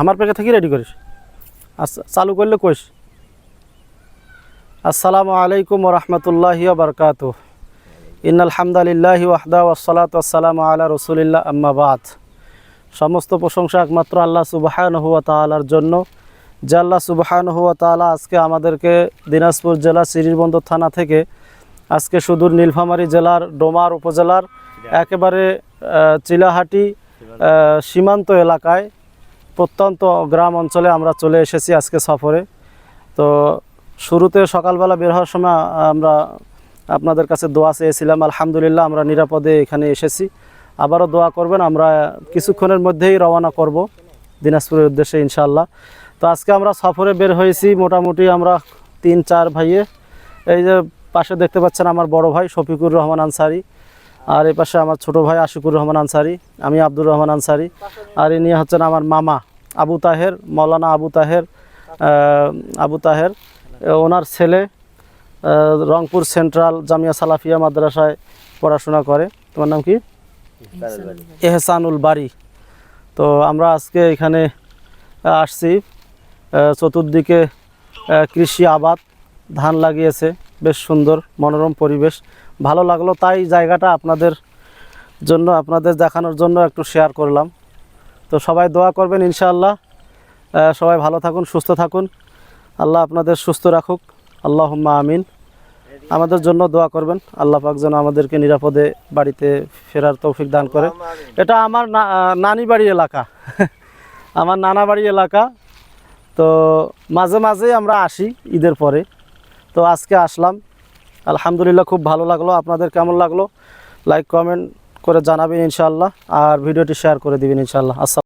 আমার প্যাকে থেকে রেডি করিস। আচ্ছা চালু করলে কইস। আসসালামু আলাইকুম ওয়া রাহমাতুল্লাহি ওয়া বারাকাতুহু। ইন্নাল হামদালিল্লাহি ওয়াহদা ওয়াসসালাতু ওয়াসসালামু আলা রাসূলিল্লাহ আম্মা বাদ। সমস্ত প্রশংসা একমাত্র আল্লাহ সুবহানাহু ওয়া তাআলার জন্য, যে আল্লাহ সুবহানাহু ওয়া তাআলা আজকে আমাদেরকে দিনাজপুর জেলা শ্রীবন্দর থানা থেকে আজকে সুদূর নীলফামারী জেলার ডোমার উপজেলার একেবারে চিলাহাটি সীমান্ত এলাকায় প্রত্যন্ত গ্রাম অঞ্চলে আমরা চলে এসেছি আজকে সফরে। তো শুরুতে সকালবেলা বের হওয়ার সময় আমরা আপনাদের কাছে দোয়া চেয়েছিলাম, আলহামদুলিল্লাহ আমরা নিরাপদে এখানে এসেছি। আবারও দোয়া করবেন, আমরা কিছুক্ষণের মধ্যেই রওনা করব দিনাজপুরের উদ্দেশ্যে ইনশাআল্লাহ। তো আজকে আমরা সফরে বের হয়েছি মোটামুটি আমরা 3-4 ভাইয়ে। এই যে পাশে দেখতে পাচ্ছেন আমার বড় ভাই শফিকুর রহমান আনসারি, আর এই পাশে আমার ছোট ভাই আশিকুর রহমান আনসারি, আমি আব্দুর রহমান আনসারি, আর ইনি হচ্ছেন আমার মামা আবু তাহের, মৌলানা আবু তাহের ওনার ছেলে রংপুর সেন্ট্রাল জামিয়া সালাফিয়া মাদ্রাসায় পড়াশোনা করে। তোমার নাম কি? এহসানুল বাড়ি। তো আমরা আজকে এখানে আসছি, চতুর্দিকে কৃষি আবাদ, ধান লাগিয়েছে, বেশ সুন্দর মনোরম পরিবেশ, ভালো লাগলো। তাই জায়গাটা আপনাদের দেখানোর জন্য একটু শেয়ার করলাম। তো সবাই দোয়া করবেন ইনশাআল্লাহ। সবাই ভালো থাকুন, সুস্থ থাকুন, আল্লাহ আপনাদের সুস্থ রাখুক, আল্লাহুম্মা আমিন। আমাদের জন্য দোয়া করবেন, আল্লাহ পাক যেন আমাদেরকে নিরাপদে বাড়িতে ফেরার তৌফিক দান করে। এটা আমার নানি বাড়ি এলাকা আমার নানা বাড়ি এলাকা। তো মাঝে মাঝে আমরা আসি ঈদের পরে। তো আজকে আসলাম, আলহামদুলিল্লাহ খুব ভালো লাগলো। আপনাদের কেমন লাগলো লাইক কমেন্ট করে জানাবেন ইনশাআল্লাহ, আর ভিডিওটি শেয়ার করে দিবেন ইনশাআল্লাহ।